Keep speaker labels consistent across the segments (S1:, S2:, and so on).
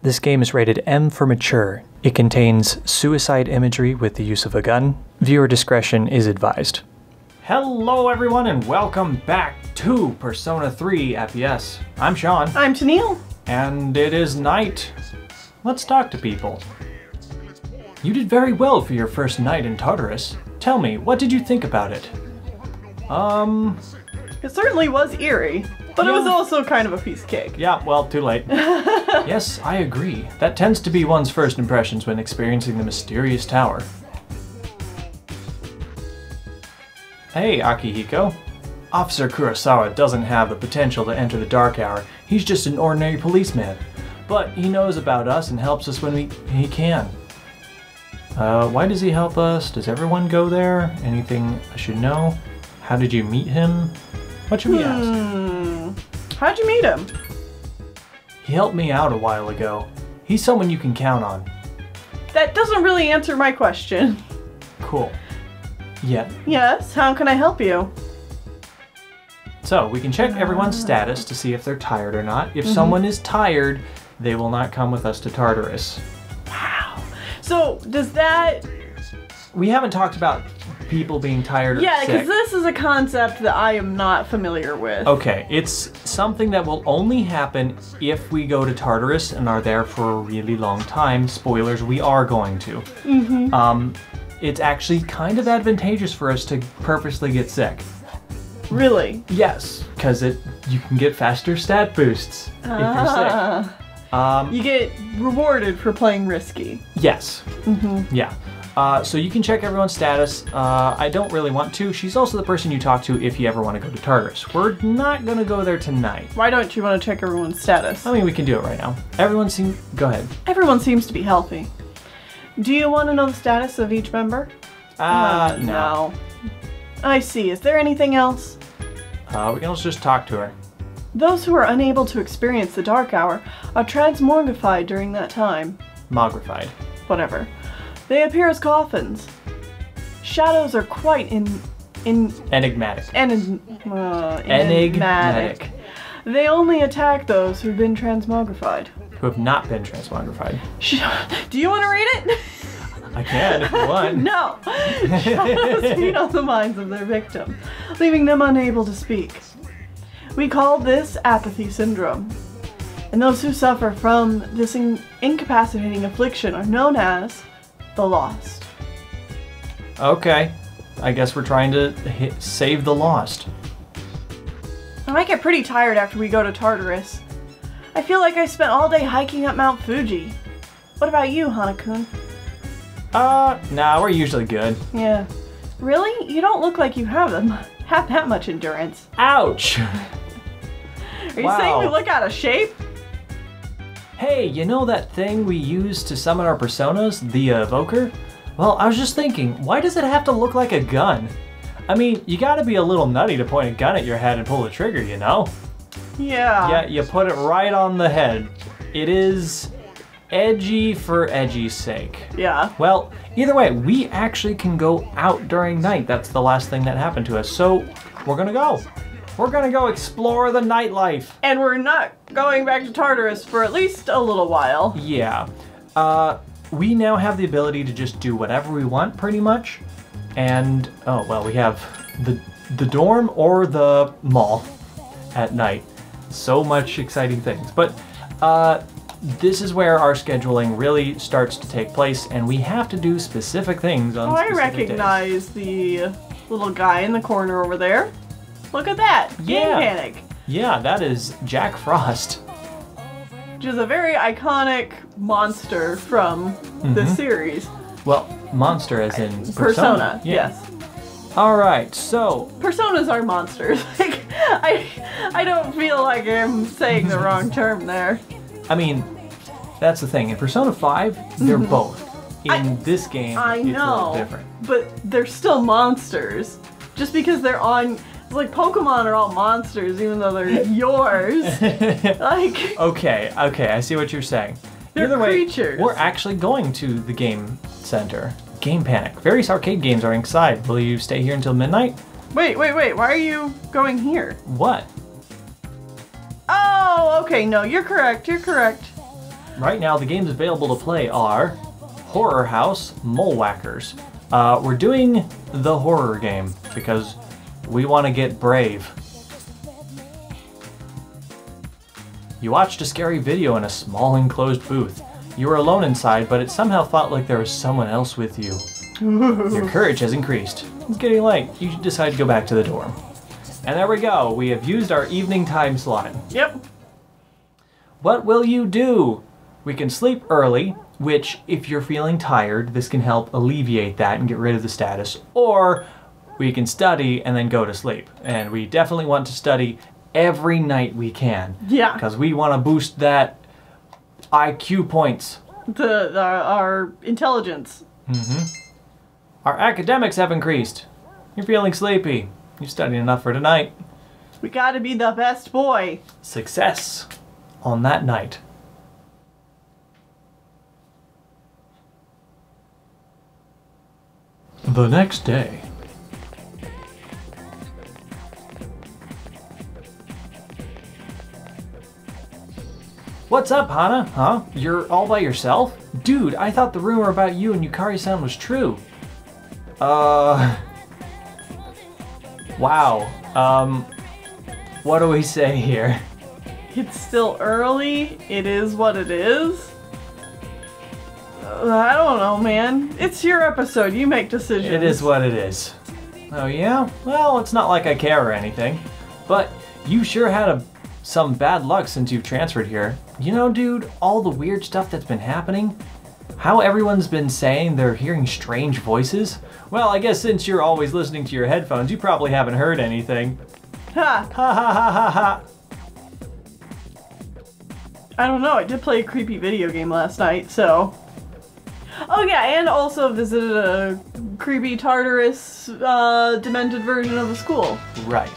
S1: This game is rated M for mature. It contains suicide imagery with the use of a gun. Viewer discretion is advised. Hello everyone and welcome back to Persona 3 FES. I'm Sean.
S2: I'm Tennille.
S1: And it is night. Let's talk to people. You did very well for your first night in Tartarus. Tell me, what did you think about it?
S2: It certainly was eerie, but it was also kind of a piece of cake.
S1: Yeah, well, too late. Yes, I agree. That tends to be one's first impressions when experiencing the mysterious tower. Hey, Akihiko. Officer Kurosawa doesn't have the potential to enter the Dark Hour. He's just an ordinary policeman. But he knows about us and helps us when he can. Why does he help us? Does everyone go there? Anything I should know? How did you meet him? What should we ask?
S2: How'd you meet him?
S1: He helped me out a while ago. He's someone you can count on.
S2: That doesn't really answer my question.
S1: Cool. Yeah.
S2: Yes, how can I help you?
S1: So, we can check everyone's status to see if they're tired or not. If someone is tired, they will not come with us to Tartarus.
S2: Wow. So, does that...
S1: We haven't talked about people being tired or
S2: Yeah,
S1: sick.
S2: because this is a concept that I am not familiar with.
S1: Okay, it's something that will only happen if we go to Tartarus and are there for a really long time. Spoilers, we are going to. It's actually kind of advantageous for us to purposely get sick.
S2: Really?
S1: Yes, because you can get faster stat boosts if you're sick.
S2: You get rewarded for playing risky.
S1: Yes. Yeah. So you can check everyone's status. I don't really want to. She's also the person you talk to if you ever want to go to Tartarus. We're not going to go there tonight.
S2: Why don't you want to check everyone's status?
S1: I mean, we can do it right now. Go ahead.
S2: Everyone seems to be healthy. Do you want to know the status of each member?
S1: No.
S2: I see. Is there anything else?
S1: We can also just talk to her.
S2: Those who are unable to experience the Dark Hour are transmogrified during that time.
S1: Mogrified.
S2: Whatever. They appear as coffins. Shadows are quite
S1: Enigmatic.
S2: Enigmatic. They only attack those who've been transmogrified.
S1: Who have not been transmogrified.
S2: Do you want to read it?
S1: I can if you want.
S2: No! Shadows feed on the minds of their victim, leaving them unable to speak. We call this apathy syndrome. And those who suffer from this incapacitating affliction are known as the Lost.
S1: Okay. I guess we're trying to save the lost.
S2: I might get pretty tired after we go to Tartarus. I feel like I spent all day hiking up Mount Fuji. What about you, Hana-kun?
S1: Nah, we're usually good.
S2: Yeah. Really? You don't look like you have that much endurance.
S1: Ouch!
S2: Are you saying we look out of shape?
S1: Hey, you know that thing we use to summon our personas, the evoker? Well, I was just thinking, why does it have to look like a gun? I mean, you gotta be a little nutty to point a gun at your head and pull the trigger, you know?
S2: Yeah.
S1: Yeah, you put it right on the head. It is edgy for edgy's sake.
S2: Yeah.
S1: Well, either way, we actually can go out during night. That's the last thing that happened to us. So, we're gonna go. We're gonna go explore the nightlife.
S2: And we're not going back to Tartarus for at least a little while.
S1: Yeah. We now have the ability to just do whatever we want, pretty much. And, oh, well, we have the dorm or the mall at night. So much exciting things. But, this is where our scheduling really starts to take place, and we have to do specific things on specific
S2: I recognize the little guy in the corner over there. Look at that! Game Panic!
S1: Yeah, that is Jack Frost.
S2: Which is a very iconic monster from the series.
S1: Well, monster as in
S2: Persona,
S1: yeah.
S2: yes.
S1: Alright, so...
S2: Personas are monsters. Like, I don't feel like I'm saying the wrong term there.
S1: I mean, that's the thing. In Persona 5, they're both. In this game,
S2: I
S1: it's
S2: know,
S1: a little different.
S2: But they're still monsters. Just because they're on... Like, Pokemon are all monsters, even though they're yours. Like...
S1: Okay, I see what you're saying.
S2: They're
S1: Either way,
S2: creatures.
S1: we're actually going to the game center. Game Panic. Various arcade games are inside. Will you stay here until midnight?
S2: Wait. Why are you going here?
S1: What?
S2: Oh, okay. No, you're correct.
S1: Right now, the games available to play are Horror House, Mole Whackers. We're doing the horror game because we want to get brave. You watched a scary video in a small enclosed booth. You were alone inside, but it somehow felt like there was someone else with you. Your courage has increased. It's getting late. You should decide to go back to the dorm. And there we go. We have used our evening time slot.
S2: Yep.
S1: What will you do? We can sleep early, which if you're feeling tired, this can help alleviate that and get rid of the status. Or we can study and then go to sleep. And we definitely want to study every night we can.
S2: Yeah.
S1: Because we want to boost that IQ points.
S2: Our intelligence.
S1: Our academics have increased. You're feeling sleepy. You've studied enough for tonight.
S2: We gotta be the best boy.
S1: Success on that night. The next day. What's up, Hana? Huh? You're all by yourself? Dude, I thought the rumor about you and Yukari-san was true. Wow. What do we say here?
S2: It's still early. It is what it is. I don't know, man. It's your episode. You make decisions.
S1: It is what it is. Oh yeah? Well, it's not like I care or anything. But you sure had some bad luck since you've transferred here. You know, dude, all the weird stuff that's been happening? How everyone's been saying they're hearing strange voices? Well, I guess since you're always listening to your headphones, you probably haven't heard anything.
S2: Ha!
S1: Ha ha ha ha ha!
S2: I don't know. I did play a creepy video game last night, so... Oh yeah, and also visited a creepy Tartarus, demented version of the school.
S1: Right.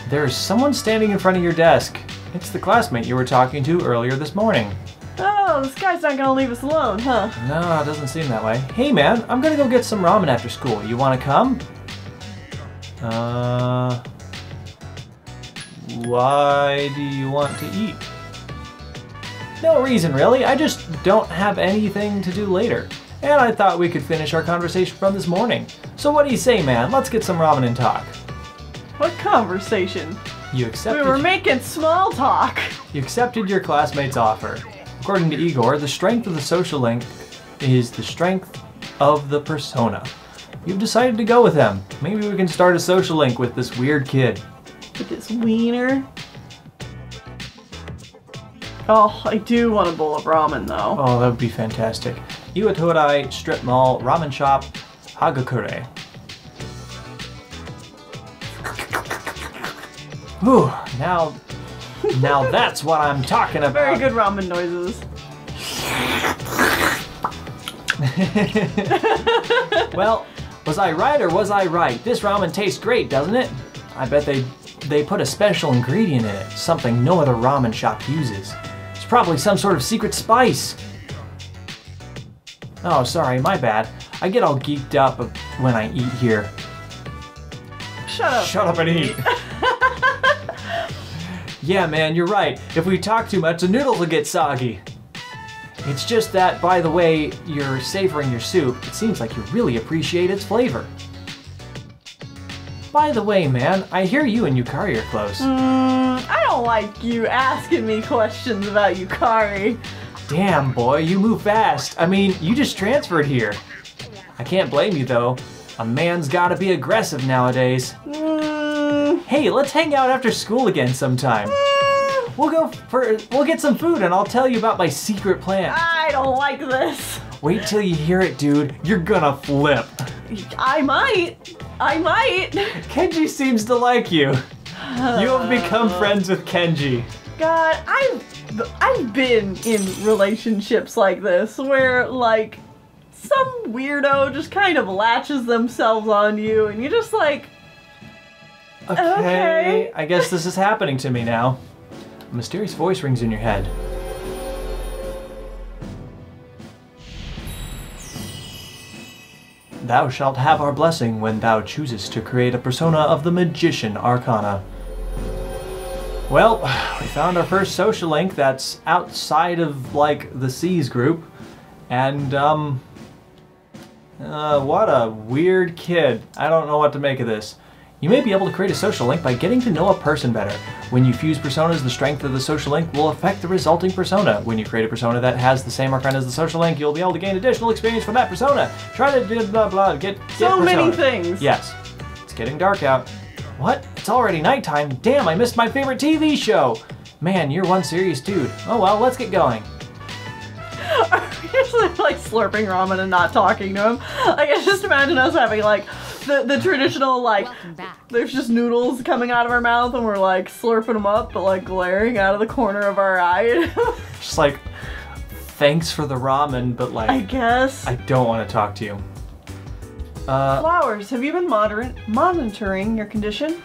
S1: There's someone standing in front of your desk. It's the classmate you were talking to earlier this morning.
S2: Oh, this guy's not gonna leave us alone, huh?
S1: No, it doesn't seem that way. Hey man, I'm gonna go get some ramen after school. You wanna come? Why do you want to eat? No reason really, I just don't have anything to do later. And I thought we could finish our conversation from this morning. So what do you say, man? Let's get some ramen and talk.
S2: What conversation?
S1: You accepted.
S2: We were making small talk.
S1: You accepted your classmate's offer. According to Igor, the strength of the social link is the strength of the persona. You've decided to go with him. Maybe we can start a social link with this weird kid.
S2: With this wiener. Oh, I do want a bowl of ramen though.
S1: Oh, that would be fantastic. Iwatorai Strip Mall Ramen Shop Hagakure. Whew, now that's what I'm talking about.
S2: Very good ramen noises.
S1: Well, was I right or was I right? This ramen tastes great, doesn't it? I bet they put a special ingredient in it, something no other ramen shop uses. It's probably some sort of secret spice. Oh, sorry, my bad. I get all geeked up when I eat here.
S2: Shut up.
S1: Shut up and eat. Yeah, man, you're right. If we talk too much, the noodles will get soggy. It's just that, by the way you're savoring your soup, it seems like you really appreciate its flavor. By the way, man, I hear you and Yukari are close.
S2: I don't like you asking me questions about Yukari.
S1: Damn, boy, you move fast. I mean, you just transferred here. I can't blame you, though. A man's gotta be aggressive nowadays. Hey, let's hang out after school again sometime. We'll get some food and I'll tell you about my secret plan.
S2: I don't like this.
S1: Wait till you hear it, dude. You're gonna flip.
S2: I might.
S1: Kenji seems to like you. You have become friends with Kenji.
S2: God, I've been in relationships like this where like some weirdo just kind of latches themselves on you and you just like, okay.
S1: I guess this is happening to me now. A mysterious voice rings in your head. Thou shalt have our blessing when thou choosest to create a persona of the Magician Arcana. Well, we found our first social link that's outside of, like, the C's group. And, what a weird kid. I don't know what to make of this. You may be able to create a social link by getting to know a person better. When you fuse personas, the strength of the social link will affect the resulting persona. When you create a persona that has the same arcana as the social link, you'll be able to gain additional experience from that persona. Try to do blah blah, get
S2: so
S1: persona.
S2: many things.
S1: Yes. It's getting dark out. What? It's already nighttime. Damn, I missed my favorite TV show. Man, you're one serious dude. Oh well, let's get going.
S2: Usually like slurping ramen and not talking to him. Like I just imagine us having like the traditional like there's just noodles coming out of our mouth and we're like slurping them up but like glaring out of the corner of our eye.
S1: Just like thanks for the ramen, but like
S2: I guess
S1: I don't want to talk to you.
S2: Flowers, have you been monitoring your condition?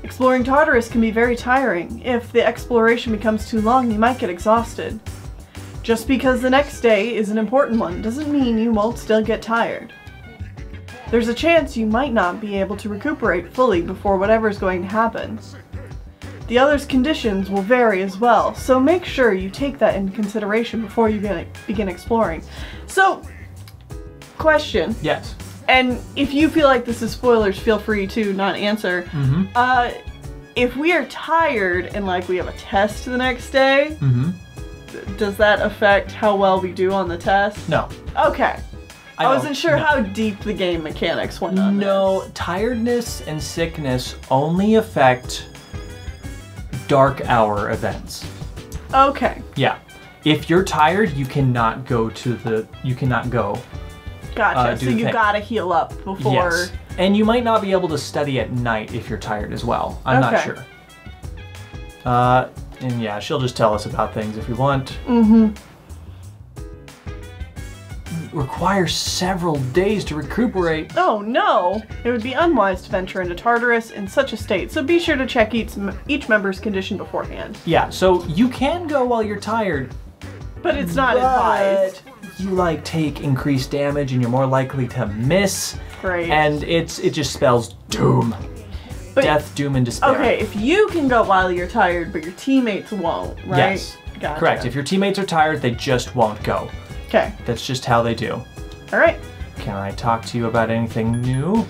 S2: Exploring Tartarus can be very tiring. If the exploration becomes too long, you might get exhausted. Just because the next day is an important one doesn't mean you won't still get tired. There's a chance you might not be able to recuperate fully before whatever's going to happen. The other's conditions will vary as well, so make sure you take that into consideration before you begin exploring. So, question.
S1: Yes.
S2: And if you feel like this is spoilers, feel free to not answer.
S1: Mm-hmm.
S2: If we are tired and like we have a test the next day,
S1: mm-hmm.
S2: Does that affect how well we do on the test?
S1: No.
S2: Okay. I wasn't sure
S1: no.
S2: how deep the game mechanics went on
S1: No,
S2: this.
S1: tiredness and sickness only affect dark hour events.
S2: Okay.
S1: Yeah. If you're tired, you cannot go
S2: Gotcha.
S1: do
S2: So
S1: the
S2: you
S1: thing.
S2: gotta heal up before.
S1: Yes. And you might not be able to study at night if you're tired as well. I'm not
S2: Okay.
S1: sure. And yeah, she'll just tell us about things if we want.
S2: Mm-hmm.
S1: Requires several days to recuperate.
S2: Oh no! It would be unwise to venture into Tartarus in such a state, so be sure to check each member's condition beforehand.
S1: Yeah, so you can go while you're tired,
S2: But it's not advised.
S1: you like take increased damage and you're more likely to miss.
S2: Great.
S1: And it just spells doom.
S2: But-
S1: Death, doom, and despair.
S2: Okay, if you can go while you're tired, but your teammates won't, right?
S1: Yes.
S2: Gotcha.
S1: Correct. If your teammates are tired, they just won't go.
S2: Okay.
S1: That's just how they do.
S2: Alright.
S1: Can I talk to you about anything new?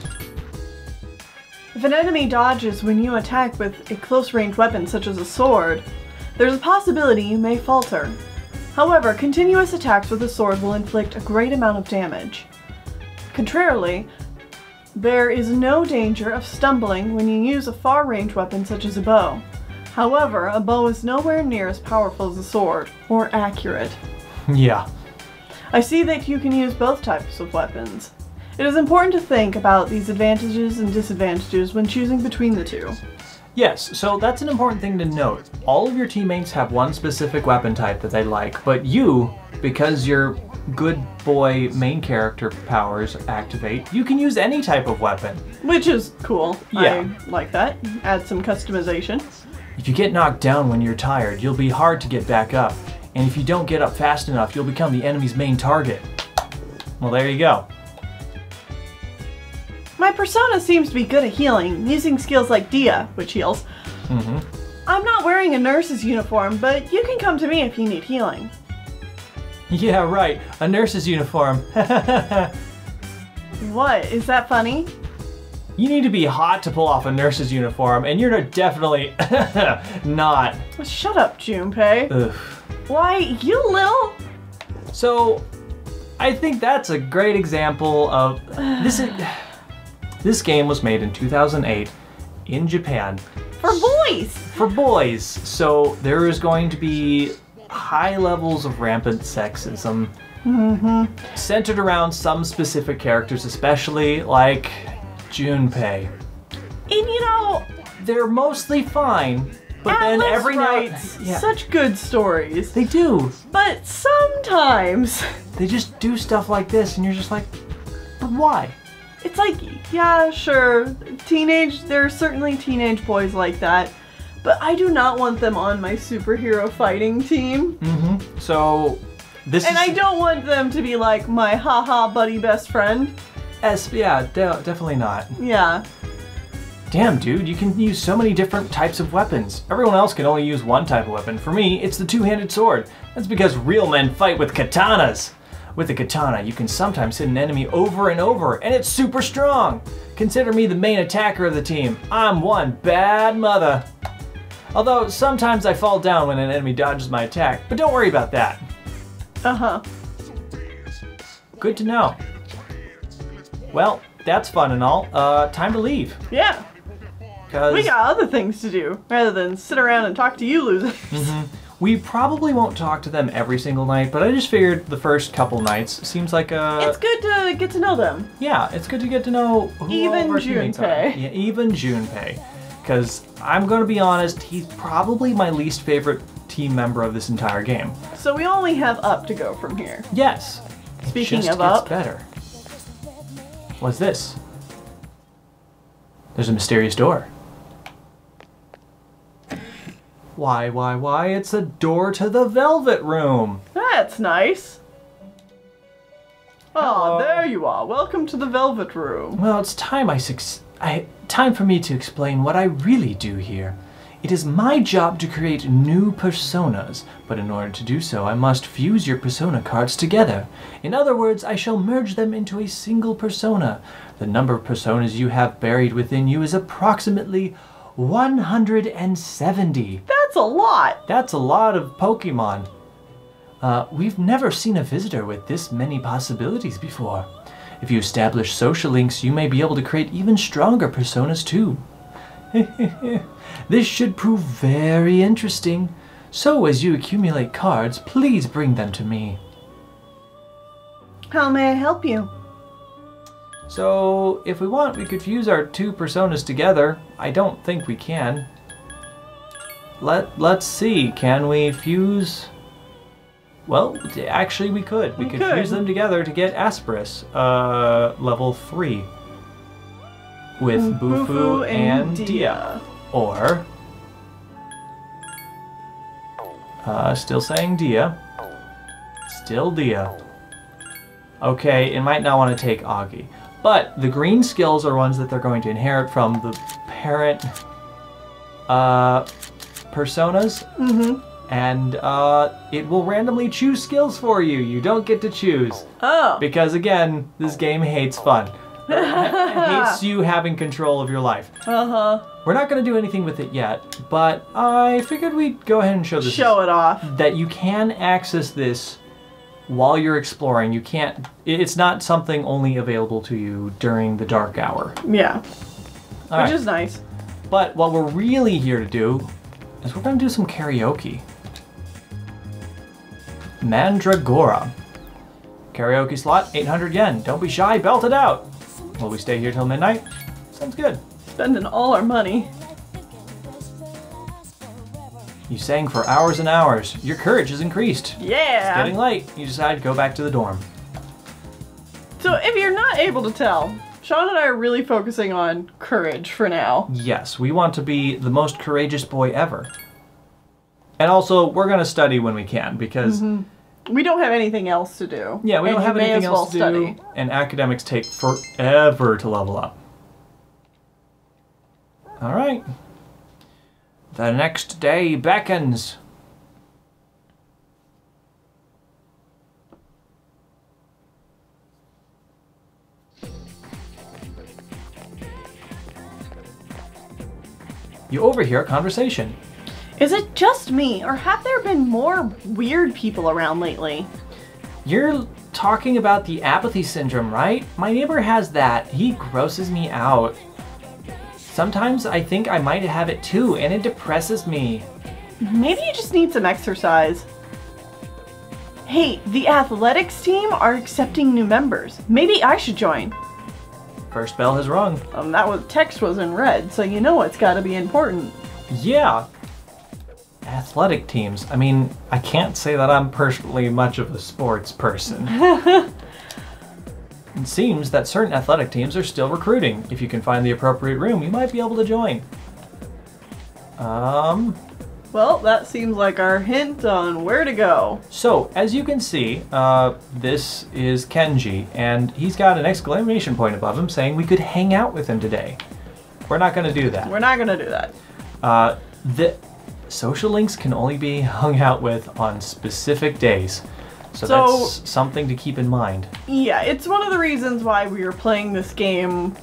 S2: If an enemy dodges when you attack with a close-range weapon such as a sword, there's a possibility you may falter. However, continuous attacks with a sword will inflict a great amount of damage. Contrarily, there is no danger of stumbling when you use a far-range weapon such as a bow. However, a bow is nowhere near as powerful as a sword, or accurate.
S1: Yeah.
S2: I see that you can use both types of weapons. It is important to think about these advantages and disadvantages when choosing between the two.
S1: Yes, so that's an important thing to note. All of your teammates have one specific weapon type that they like, but you, because your good boy main character powers activate, you can use any type of weapon.
S2: Which is cool.
S1: Yeah.
S2: I like that. Add some customization.
S1: If you get knocked down when you're tired, you'll be hard to get back up. And if you don't get up fast enough, you'll become the enemy's main target. Well, there you go.
S2: My persona seems to be good at healing, using skills like Dia, which heals.
S1: Mm-hmm.
S2: I'm not wearing a nurse's uniform, but you can come to me if you need healing.
S1: Yeah, right. A nurse's uniform.
S2: What? Is that funny?
S1: You need to be hot to pull off a nurse's uniform, and you're definitely not.
S2: Shut up, Junpei.
S1: Ugh.
S2: Why, you little...
S1: So, I think that's a great example of this game was made in 2008 in Japan
S2: For boys!
S1: for boys. So there is going to be high levels of rampant sexism centered around some specific characters, especially like Junpei.
S2: And you know,
S1: They're mostly fine, but then
S2: Atlas
S1: every now
S2: writes
S1: yeah,
S2: such good stories.
S1: they do.
S2: But sometimes
S1: They just do stuff like this, and you're just like, but why?
S2: it's like, yeah, sure, there are certainly teenage boys like that, but I do not want them on my superhero fighting team.
S1: Mm-hmm. So this
S2: And
S1: is
S2: I don't want them to be like my haha buddy best friend.
S1: definitely not.
S2: Yeah.
S1: Damn, dude, you can use so many different types of weapons. Everyone else can only use one type of weapon. For me, it's the two-handed sword. That's because real men fight with katanas. With a katana, you can sometimes hit an enemy over and over, and it's super strong. Consider me the main attacker of the team. I'm one bad mother. Although, sometimes I fall down when an enemy dodges my attack, but don't worry about that.
S2: Uh-huh.
S1: Good to know. Well, that's fun and all. Time to leave.
S2: Yeah. We got other things to do, rather than sit around and talk to you losers.
S1: We probably won't talk to them every single night, but I just figured the first couple nights seems like
S2: It's good to get to know them.
S1: Yeah, it's good to get to know who
S2: even
S1: all of our teammates are. Yeah, even Junpei. Because I'm going to be honest, he's probably my least favorite team member of this entire game.
S2: So we only have up to go from here.
S1: Yes.
S2: Speaking
S1: it just
S2: of up,
S1: gets better. What's this? There's a mysterious door. Why, it's a door to the Velvet Room.
S2: That's nice.
S1: Hello.
S2: Oh, there you are. Welcome to the Velvet Room.
S1: Well, it's time time for me to explain what I really do here. It is my job to create new personas, but in order to do so, I must fuse your persona cards together. In other words, I shall merge them into a single persona. The number of personas you have buried within you is approximately 170.
S2: That's a lot.
S1: That's a lot of Pokemon. We've never seen a visitor with this many possibilities before. If you establish social links, you may be able to create even stronger personas too. This should prove very interesting. So as you accumulate cards, please bring them to me.
S2: How may I help you?
S1: So, if we want, we could fuse our two personas together. I don't think we can. Let's see, can we fuse... Well, actually we could. We could fuse them together to get Asperus, level 3. With Bufu and Dia. Or... still saying Dia. Still Dia. Okay, it might not want to take Augie. But the green skills are ones that they're going to inherit from the parent personas. And it will randomly choose skills for you. You don't get to choose.
S2: Oh.
S1: Because again, this game hates fun. It hates you having control of your life. We're not going to do anything with it yet, but I figured we'd go ahead and show this.
S2: Show it off.
S1: That you can access this while you're exploring. You can't, it's not something only available to you during the dark hour.
S2: Yeah.
S1: All
S2: Which
S1: right.
S2: is nice.
S1: But what we're really here to do is we're going to do some karaoke. Mandragora. Karaoke slot, 800 yen. Don't be shy, belt it out. Will we stay here till midnight? Sounds good.
S2: Spending all our money.
S1: You sang for hours and hours. Your courage has increased.
S2: Yeah!
S1: It's getting late. You decide to go back to the dorm.
S2: So if you're not able to tell, Sean and I are really focusing on courage for now.
S1: Yes, we want to be the most courageous boy ever. And also, we're going to study when we can, because...
S2: We don't have anything else to do.
S1: Yeah, we don't have anything else to do, and academics take forever to level up. Alright. The next day beckons. You overhear a conversation.
S2: Is it just me, or have there been more weird people around lately?
S1: You're talking about the apathy syndrome, right? My neighbor has that. He grosses me out. Sometimes I think I might have it too, and it depresses me.
S2: Maybe you just need some exercise. Hey, the athletics team are accepting new members. Maybe I should join.
S1: First bell has rung.
S2: Text was in red, so you know it's gotta be important.
S1: Yeah. Athletic teams. I mean, I can't say that I'm personally much of a sports person. It seems that certain athletic teams are still recruiting. If you can find the appropriate room, you might be able to join.
S2: Well, that seems like our hint on where to go.
S1: So, as you can see, this is Kenji, and he's got an exclamation point above him saying we could hang out with him today. we're not going to do that.
S2: We're not going to do that.
S1: The social links can only be hung out with on specific days. So that's something to keep in mind.
S2: Yeah, it's one of the reasons why we are playing this game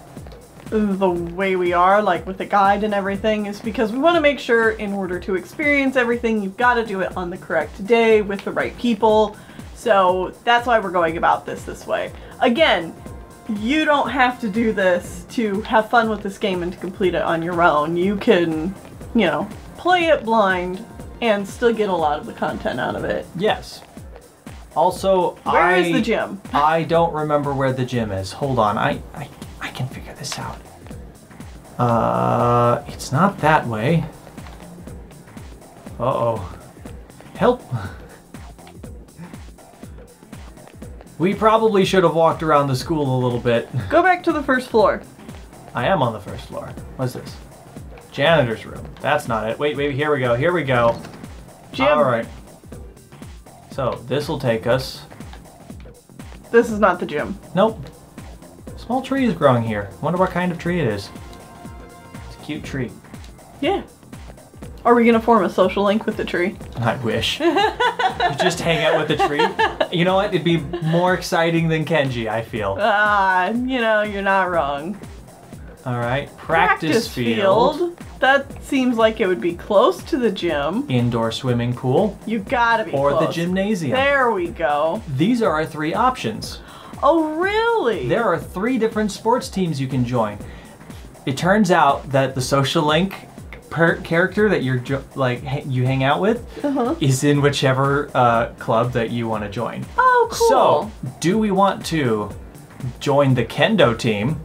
S2: the way we are, like with the guide and everything, is because we want to make sure in order to experience everything, you've got to do it on the correct day with the right people. So that's why we're going about this way. Again, you don't have to do this to have fun with this game and to complete it on your own. You can, you know, play it blind and still get a lot of the content out of it.
S1: Yes. Also,
S2: where is the gym?
S1: I don't remember where the gym is. Hold on, I can figure this out. It's not that way. Uh-oh. Help! We probably should have walked around the school a little bit.
S2: Go back to the first floor.
S1: I am on the first floor. What's this? Janitor's room. That's not it. Wait, here we go. Here we go.
S2: Gym.
S1: All right. So, this will take us...
S2: This is not the gym.
S1: Nope. Small tree is growing here. Wonder what kind of tree it is. It's a cute tree.
S2: Yeah. Are we gonna form a social link with the tree?
S1: I wish. Just hang out with the tree. You know what? It'd be more exciting than Kenji, I feel.
S2: You know, you're not wrong.
S1: Alright. Practice field.
S2: That seems like it would be close to the gym.
S1: Indoor swimming pool.
S2: You gotta be close.
S1: Or the gymnasium.
S2: There we go.
S1: These are our 3 options.
S2: Oh, really?
S1: There are 3 different sports teams you can join. It turns out that the social link character that you're you hang out with is in whichever club that you want to join.
S2: Oh, cool.
S1: So, do we want to join the kendo team?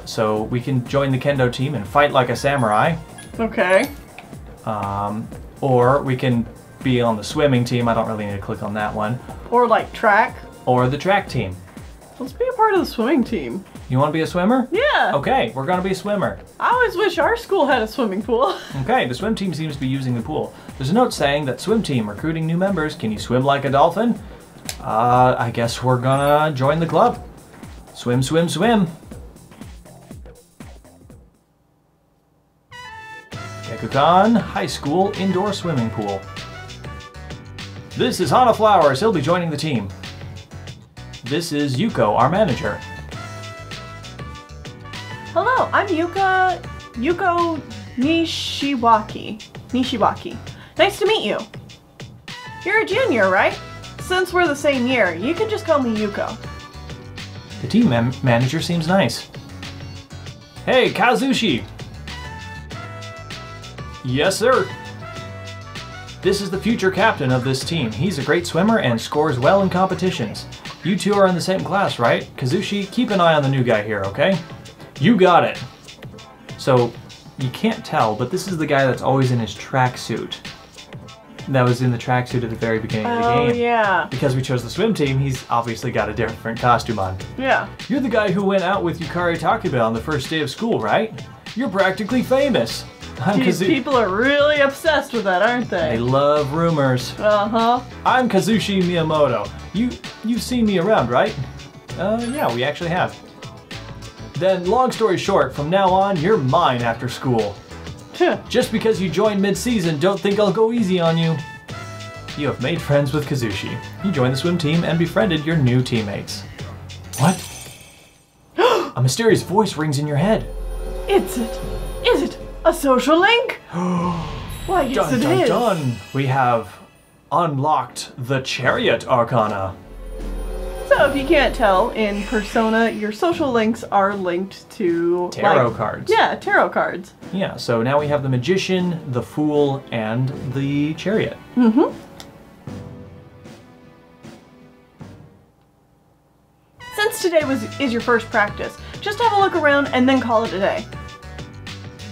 S1: So we can join the kendo team and fight like a samurai.
S2: Okay.
S1: Or we can be on the swimming team. I don't really need to click on that one.
S2: Or like track.
S1: Or the track team.
S2: Let's be a part of the swimming team.
S1: You want to be a swimmer?
S2: Yeah.
S1: Okay, we're going to be a swimmer.
S2: I always wish our school had a swimming pool.
S1: Okay, the swim team seems to be using the pool. There's a note saying that swim team recruiting new members. Can you swim like a dolphin? I guess we're gonna join the club. Swim, swim, swim. Gekukan High School Indoor Swimming Pool. This is Hana Flowers. He'll be joining the team. This is Yuko, our manager.
S2: Hello, I'm Yuko Nishiwaki. Nice to meet you. You're a junior, right? Since we're the same year, you can just call me Yuko.
S1: The team manager seems nice. Hey, Kazushi! Yes, sir. This is the future captain of this team. He's a great swimmer and scores well in competitions. You two are in the same class, right? Kazushi, keep an eye on the new guy here, okay? You got it. So, you can't tell, but this is the guy that's always in his tracksuit. That was in the tracksuit at the very beginning of the game.
S2: Oh, yeah.
S1: Because we chose the swim team, he's obviously got a different costume on.
S2: Yeah.
S1: You're the guy who went out with Yukari Takuba on the first day of school, right? You're practically famous.
S2: These people are really obsessed with that, aren't they?
S1: They love rumors.
S2: Uh-huh.
S1: I'm Kazushi Miyamoto. You've seen me around, right? Yeah, we actually have. Then, long story short, from now on, you're mine after school. Just because you joined mid-season, don't think I'll go easy on you. You have made friends with Kazushi. You joined the swim team and befriended your new teammates. What? A mysterious voice rings in your head.
S2: Is it a social link? Why, yes
S1: Dun,
S2: it
S1: dun,
S2: is.
S1: dun. We have unlocked the Chariot Arcana.
S2: So if you can't tell, in Persona, your social links are linked to...
S1: Tarot cards.
S2: Yeah, tarot cards.
S1: Yeah, so now we have the Magician, the Fool, and the Chariot.
S2: Mm-hmm. Since today is your first practice, just have a look around and then call it a day.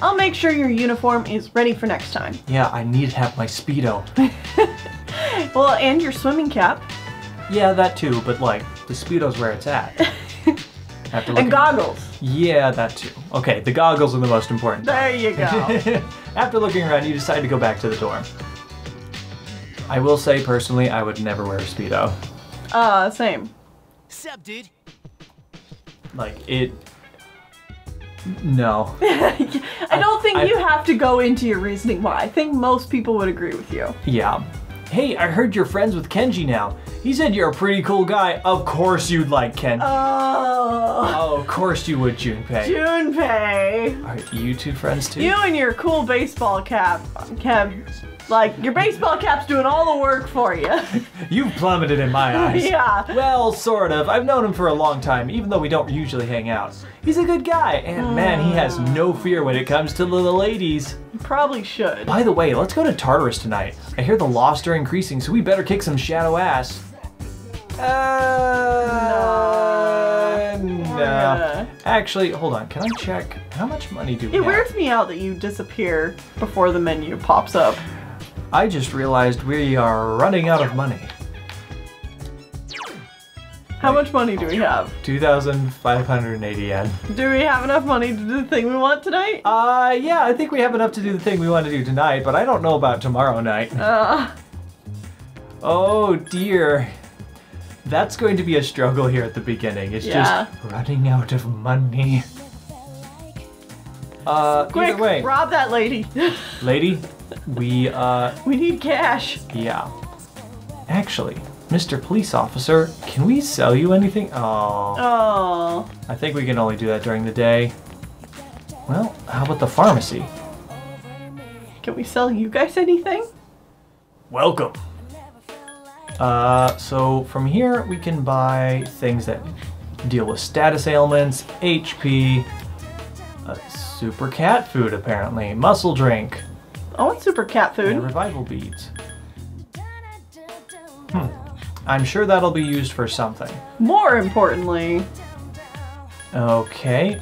S2: I'll make sure your uniform is ready for next time.
S1: Yeah, I need to have my Speedo.
S2: Well, and your swimming cap.
S1: Yeah, that too, but like, the Speedo's where it's at.
S2: And goggles.
S1: Yeah, that too. Okay, the goggles are the most important.
S2: There you go.
S1: After looking around, you decide to go back to the dorm. I will say, personally, I would never wear a Speedo.
S2: Same.
S3: Sup, dude?
S1: Like, No.
S2: I don't think you have to go into your reasoning why. I think most people would agree with you.
S1: Yeah. Hey, I heard you're friends with Kenji now. He said you're a pretty cool guy. Of course you'd like Kenji. Oh, of course you would, Junpei.
S2: Junpei.
S1: Are you two friends too?
S2: You and your cool baseball cap. Like, your baseball cap's doing all the work for you.
S1: You've plummeted in my eyes.
S2: Yeah.
S1: Well, sort of. I've known him for a long time, even though we don't usually hang out. He's a good guy, and man, he has no fear when it comes to the ladies.
S2: You probably should.
S1: By the way, let's go to Tartarus tonight. I hear the lost are increasing, so we better kick some shadow ass. No. Actually, hold on. Can I check? How much money do we have?
S2: It weirds me out that you disappear before the menu pops up.
S1: I just realized we are running out of money.
S2: How much money do we have?
S1: 2,580 yen.
S2: Do we have enough money to do the thing we want tonight?
S1: Yeah, I think we have enough to do the thing we want to do tonight, but I don't know about tomorrow night. Oh dear. That's going to be a struggle here at the beginning. It's just running out of money.
S2: Quick,
S1: either way.
S2: rob that lady.
S1: Lady, we
S2: need cash.
S1: Yeah. Actually, Mr. Police Officer, can we sell you anything? Oh. I think we can only do that during the day. Well, how about the pharmacy?
S2: Can we sell you guys anything?
S1: Welcome. So from here we can buy things that deal with status ailments, HP, super cat food apparently, muscle drink.
S2: I want super cat food.
S1: And revival beads. I'm sure that'll be used for something.
S2: More importantly.
S1: Okay.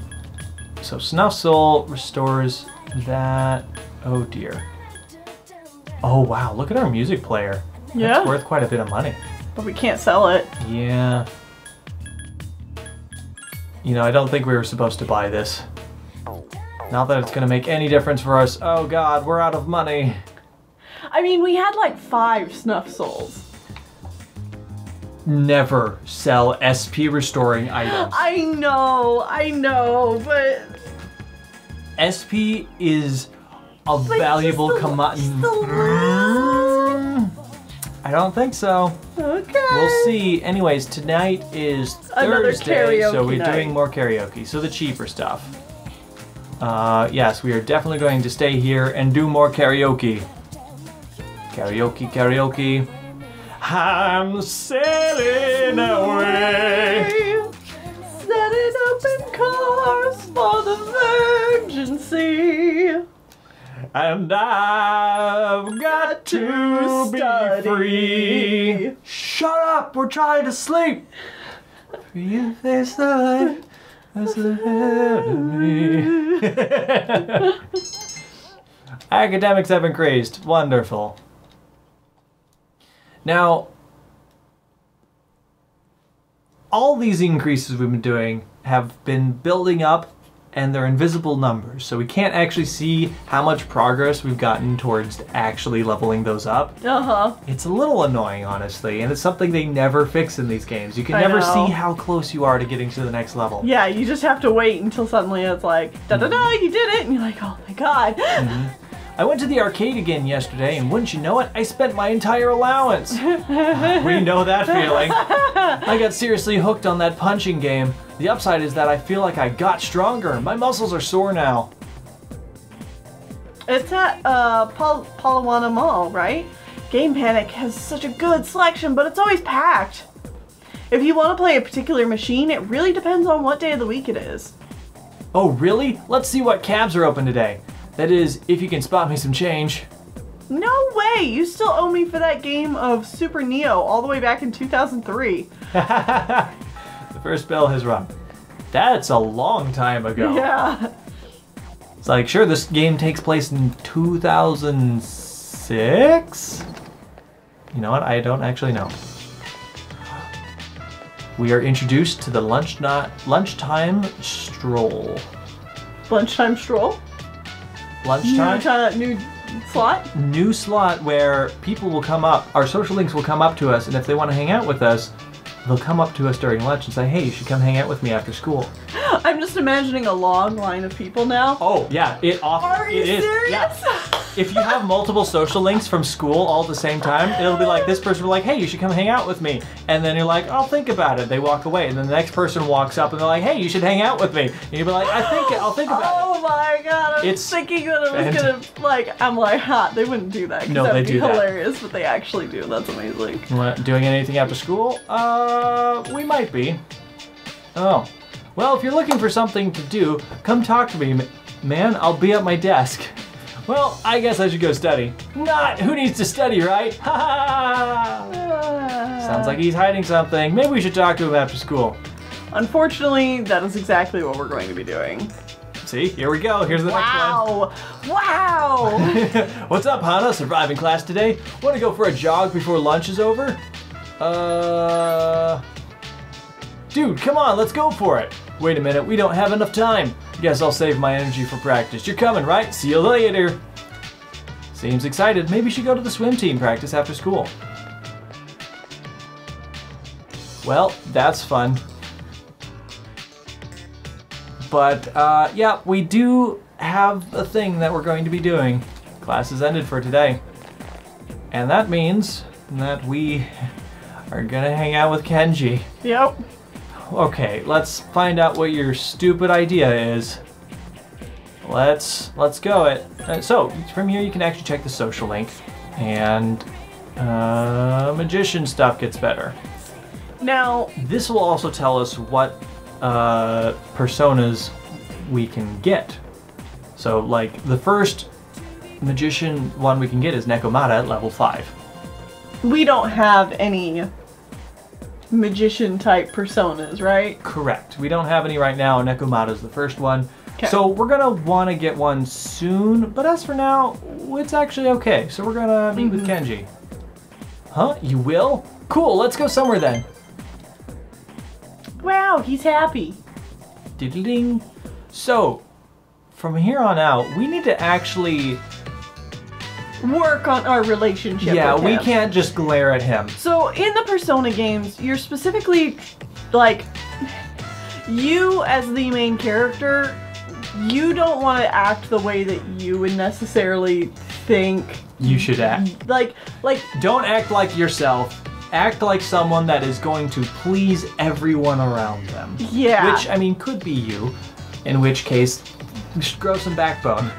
S1: So Snuff Soul restores that. Oh dear. Oh wow, look at our music player.
S2: Yeah.
S1: That's worth quite a bit of money.
S2: But we can't sell it.
S1: Yeah. You know, I don't think we were supposed to buy this. Not that it's gonna make any difference for us. Oh god, we're out of money.
S2: I mean, we had like 5 Snuff Souls.
S1: Never sell SP restoring items.
S2: I know, but...
S1: SP is a valuable commodity. I don't think so.
S2: Okay.
S1: We'll see. Anyways, tonight is
S2: Another
S1: Thursday, so we're
S2: night.
S1: doing more karaoke. So the cheaper stuff. Yes, we are definitely going to stay here and do more karaoke. Karaoke, karaoke. I'm sailing away.
S2: Setting open cars for the Virgin Sea.
S1: And I've got to be free. Shut up, we're trying to sleep. For you face the light that's ahead of me. Academics have increased. Wonderful. Now, all these increases we've been doing have been building up, and they're invisible numbers, so we can't actually see how much progress we've gotten towards actually leveling those up. It's a little annoying, honestly, and it's something they never fix in these games. You can never see how close you are to getting to the next level.
S2: Yeah, you just have to wait until suddenly it's like, da-da-da, you did it, and you're like, oh my god.
S1: I went to the arcade again yesterday, and wouldn't you know it, I spent my entire allowance. We know that feeling. I got seriously hooked on that punching game. The upside is that I feel like I got stronger. My muscles are sore now.
S2: It's at Palawana Mall, right? Game Panic has such a good selection, but it's always packed. If you want to play a particular machine, it really depends on what day of the week it is.
S1: Oh, really? Let's see what cabs are open today. That is, if you can spot me some change.
S2: No way! You still owe me for that game of Super Neo all the way back in 2003.
S1: The first bell has rung. That's a long time ago.
S2: Yeah.
S1: It's like, sure, this game takes place in 2006? You know what? I don't actually know. We are introduced to the lunchtime stroll.
S2: Lunchtime stroll?
S1: Lunchtime?
S2: New slot?
S1: New slot where people will come up, our social links will come up to us, and if they want to hang out with us, they'll come up to us during lunch and say, hey, you should come hang out with me after school.
S2: I'm just imagining a long line of people now.
S1: Oh, yeah,
S2: Are you serious?
S1: Yeah. If you have multiple social links from school all at the same time, it'll be like this person will be like, hey, you should come hang out with me. And then you're like, I'll think about it. They walk away. And then the next person walks up and they're like, hey, you should hang out with me. And you'll be like, I'll think about it.
S2: Oh my god, I was thinking that it was gonna, like, I'm like, ha, they wouldn't do that.
S1: No,
S2: that'd
S1: they
S2: be
S1: do that.
S2: hilarious, but they actually do. That's amazing.
S1: Doing anything after school? We might be. Oh. Well, if you're looking for something to do, come talk to me, man. I'll be at my desk. Well, I guess I should go study. Not! Who needs to study, right? Ha ha! Sounds like he's hiding something. Maybe we should talk to him after school.
S2: Unfortunately, that is exactly what we're going to be doing.
S1: See, here we go. Here's the next one.
S2: Wow!
S1: What's up, Hana? Surviving class today? Want to go for a jog before lunch is over? Dude, come on, let's go for it. Wait a minute, we don't have enough time. Guess I'll save my energy for practice. You're coming, right? See you later. Seems excited. Maybe you should go to the swim team practice after school. Well, that's fun. But, yeah, we do have a thing that we're going to be doing. Class is ended for today. And that means that we are gonna hang out with Kenji.
S2: Yep.
S1: Okay, let's find out what your stupid idea is. Let's go it. So, from here you can actually check the social link. And, magician stuff gets better.
S2: Now,
S1: this will also tell us what personas we can get. So, like, the first magician one we can get is Nekomata at level 5.
S2: we don't have any magician type personas, right?
S1: Correct. We don't have any right now. Nekomata is the first one.
S2: Okay.
S1: So we're gonna want to get one soon, but as for now, it's actually okay. So we're gonna meet with Kenji. Huh? You will? Cool, let's go somewhere then.
S2: Wow, he's happy.
S1: Diddling. So, from here on out, we need to actually...
S2: work on our relationship
S1: Yeah,
S2: with
S1: we
S2: him.
S1: can't just glare at him.
S2: So in the Persona games, you're specifically, like, you as the main character, you don't want to act the way that you would necessarily think
S1: You should act.
S2: Like,
S1: Don't act like yourself. Act like someone that is going to please everyone around them.
S2: yeah.
S1: Which, I mean, could be you. In which case, you should grow some backbone.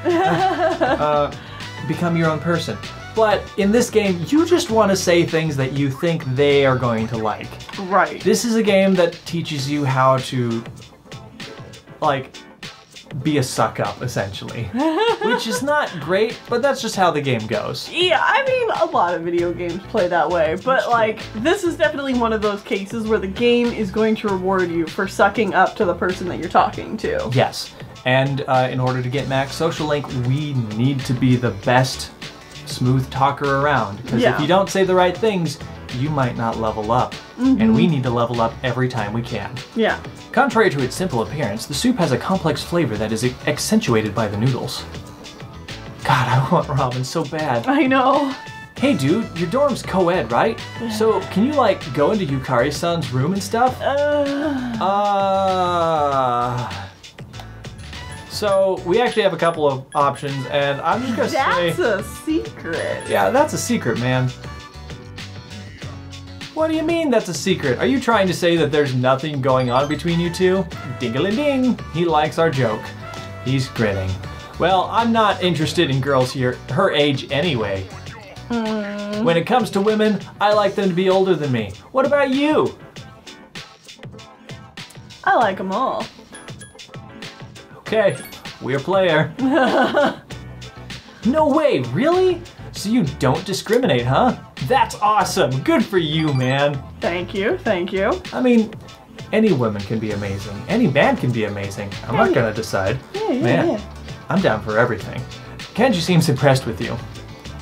S1: Become your own person. But in this game, you just want to say things that you think they are going to like.
S2: Right.
S1: This is a game that teaches you how to, like, be a suck-up, essentially. Which is not great, but that's just how the game goes.
S2: Yeah, I mean, a lot of video games play that way, but like, this is definitely one of those cases where the game is going to reward you for sucking up to the person that you're talking to.
S1: Yes, and in order to get max social link, we need to be the best smooth talker around. Because if you don't say the right things, you might not level up. And we need to level up every time we can.
S2: Yeah.
S1: Contrary to its simple appearance, the soup has a complex flavor that is accentuated by the noodles. God, I want ramen so bad.
S2: I know.
S1: Hey dude, your dorm's co-ed, right? So can you like go into Yukari-san's room and stuff? So we actually have a couple of options, and I'm just gonna say...
S2: That's a secret.
S1: Yeah, that's a secret, man. What do you mean that's a secret? Are you trying to say that there's nothing going on between you two? Ding-a-ling-ding, he likes our joke. He's grinning. Well, I'm not interested in girls her age anyway. When it comes to women, I like them to be older than me. What about you?
S2: I like them all.
S1: Okay, we're player. No way, really? So you don't discriminate, huh? That's awesome. Good for you, man.
S2: Thank you, thank you.
S1: I mean, any woman can be amazing. Any man can be amazing. I'm not gonna decide. Man, I'm down for everything. Kenji seems impressed with you.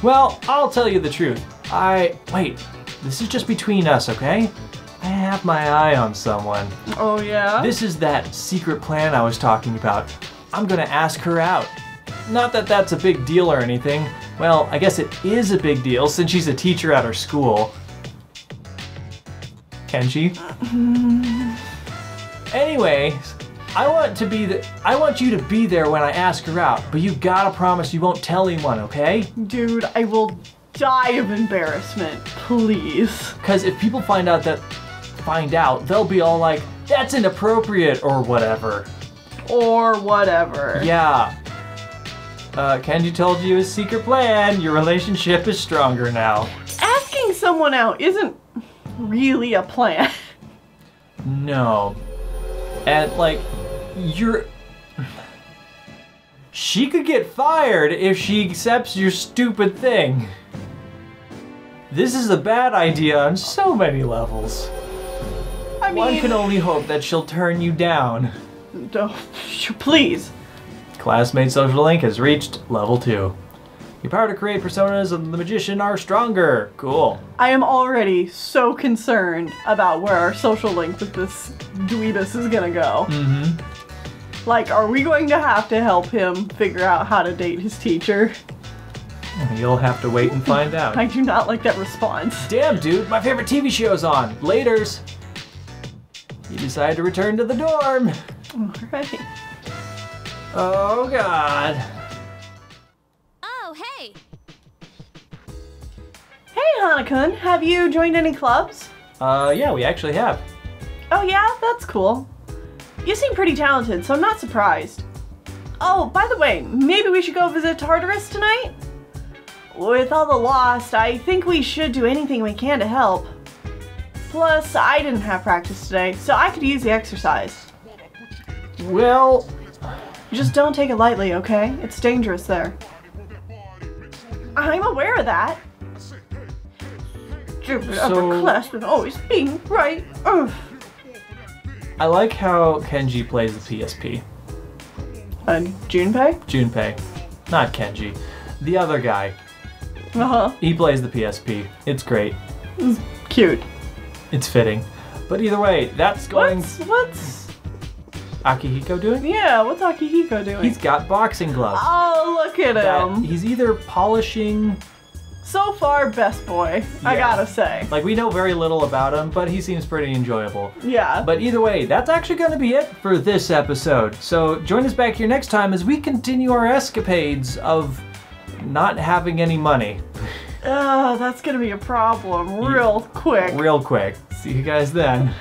S1: Well, I'll tell you the truth. Wait, this is just between us, okay? I have my eye on someone.
S2: Oh yeah?
S1: This is that secret plan I was talking about. I'm gonna ask her out. Not that that's a big deal or anything. Well, I guess it is a big deal since she's a teacher at our school. Kenji. Anyways, I want you to be there when I ask her out, but you gotta promise you won't tell anyone, okay?
S2: Dude, I will die of embarrassment, please.
S1: Because if people find out, they'll be all like, that's inappropriate, or whatever.
S2: Or whatever.
S1: Yeah. Kenji told you his secret plan. Your relationship is stronger now.
S2: Asking someone out isn't really a plan.
S1: No. And, like, she could get fired if she accepts your stupid thing. This is a bad idea on so many levels.
S2: I mean,
S1: one can only hope that she'll turn you down.
S2: Don't, please.
S1: Classmate social link has reached level 2. Your power to create personas of the magician are stronger. Cool.
S2: I am already so concerned about where our social link with this dweebus is gonna go.
S1: Mm-hmm.
S2: Like, are we going to have to help him figure out how to date his teacher?
S1: You'll have to wait and find out.
S2: I do not like that response.
S1: Damn, dude, my favorite TV show's on. Laters. You decide to return to the dorm.
S2: Alright.
S1: Oh, God.
S3: Oh, hey.
S2: Hey, Hana-kun, have you joined any clubs?
S1: Yeah, we actually have.
S2: Oh yeah? That's cool. You seem pretty talented, so I'm not surprised. Oh, by the way, maybe we should go visit Tartarus tonight? With all the lost, I think we should do anything we can to help. Plus, I didn't have practice today, so I could use the exercise.
S1: Well,
S2: Just don't take it lightly, okay? It's dangerous there. I'm aware of that. Stupid upperclassmen always being right. Ugh.
S1: I like how Kenji plays the PSP.
S2: Junpei?
S1: Junpei. Not Kenji. The other guy.
S2: Uh-huh.
S1: He plays the PSP. It's great.
S2: It's cute.
S1: It's fitting. But either way, that's going...
S2: What's
S1: Akihiko doing?
S2: Yeah, what's Akihiko doing?
S1: He's got boxing gloves.
S2: Oh, look at him.
S1: He's either polishing...
S2: So far, best boy, I
S1: Yeah.
S2: gotta say.
S1: Like, we know very little about him, but he seems pretty enjoyable.
S2: Yeah.
S1: But either way, that's actually going to be it for this episode. So join us back here next time as we continue our escapades of not having any money.
S2: That's gonna be a problem real quick.
S1: Real quick. See you guys then.